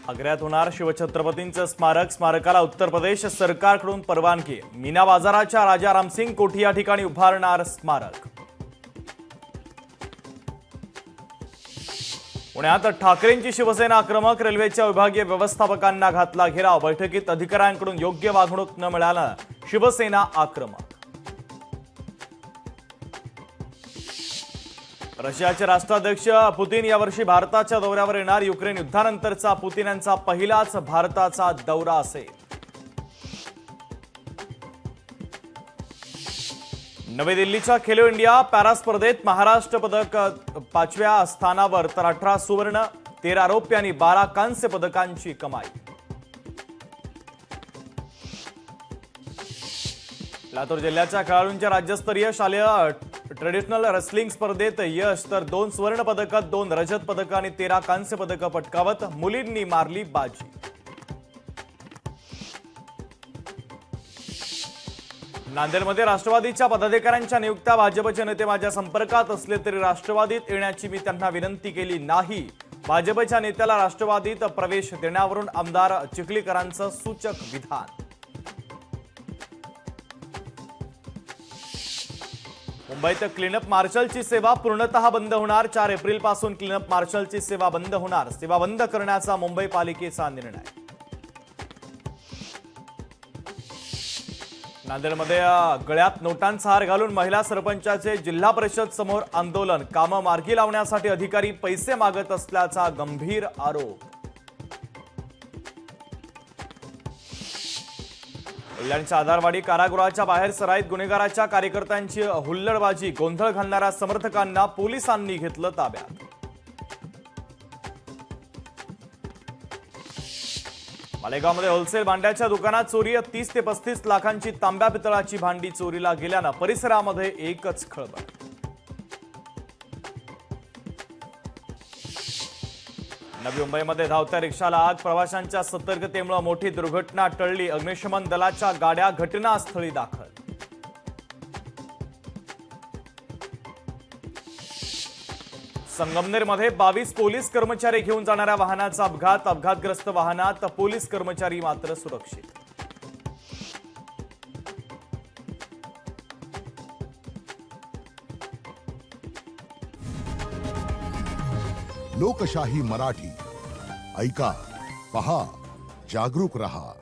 आग्र्यात होणार शिवछत्रपतींचं स्मारक. स्मारकाला उत्तर प्रदेश सरकारकडून परवानगी. मीना बाजाराच्या राजा रामसिंग कोठी या ठिकाणी उभारणार स्मारक. पुण्यात ठाकरेंची शिवसेना आक्रमक. रेल्वेच्या विभागीय व्यवस्थापकांना घातला घेराव. बैठकीत अधिकाऱ्यांकडून योग्य वागणूक न मिळाल्यानं शिवसेना आक्रमक. रशियाचे राष्ट्राध्यक्ष पुतीन यावर्षी भारताच्या दौऱ्यावर येणार. युक्रेन युद्धानंतरचा पुतीन यांचा पहिलाच भारताचा दौरा असेल. नवी दिल्लीच्या खेलो इंडिया पॅरा स्पर्धेत महाराष्ट्र पदक 5व्या स्थानावर तर 18 सुवर्ण 13 रौप्य आणि 12 कांस्य पदकांची कमाई. लातूर जिल्ह्याच्या खेळाडूंच्या राज्यस्तरीय शालेय ट्रेडिशनल रेसलिंग स्पर्धेत यश. तर 2 स्वर्ण पदक 2 रजत पदक आणि 13 कांस्य पदक पटकावत मुलींनी मारली बाजी. नांदेडमध्ये राष्ट्रवादीच्या पदाधिकाऱ्यांच्या नियुक्त्या. भाजपचे नेते माझ्या संपर्कात असले तरी राष्ट्रवादीत येण्याची मी त्यांना विनंती केली नाही. भाजपच्या नेत्याला राष्ट्रवादीत प्रवेश देण्यावरून आमदार चिखलीकरांचं सूचक विधान. मुंबईत क्लीनअप मार्शलची सेवा पूर्णतः बंद होणार. 4 एप्रिलपासून क्लीनअप मार्शलची सेवा बंद होणार. सेवा बंद करण्याचा मुंबई पालिकेचा निर्णय. नांदेडमध्ये गळ्यात नोटांचा हार घालून महिला सरपंचाचे जिल्हा परिषद समोर आंदोलन. कामं मार्गी लावण्यासाठी अधिकारी पैसे मागत असल्याचा गंभीर आरोप. कल्याणच्या आधारवाडी कारागृहाच्या बाहेर सराईत गुन्हेगाराच्या कार्यकर्त्यांची हुल्लडबाजी. गोंधळ घालणाऱ्या समर्थकांना पोलिसांनी घेतलं ताब्यात. मालेगावमध्ये होलसेल भांड्याच्या दुकानात चोरी. 30 ते 35 लाखांची तांब्या पितळाची भांडी चोरीला गेल्यानं परिसरामध्ये एकच खळबळ. नवी मुंबईमध्ये धावत्या रिक्षाला आग. प्रवाशांच्या सतर्कतेमुळे मोठी दुर्घटना टळली. अग्निशमन दलाच्या गाड्या घटनास्थळी दाखल. संगमनेरमध्ये 22 पोलीस कर्मचारी घेऊन जाणाऱ्या वाहनाचा अपघात. अपघातग्रस्त वाहनात पोलीस कर्मचारी मात्र सुरक्षित. लोकशाही मराठी ऐका, पहा, जागरूक रहा.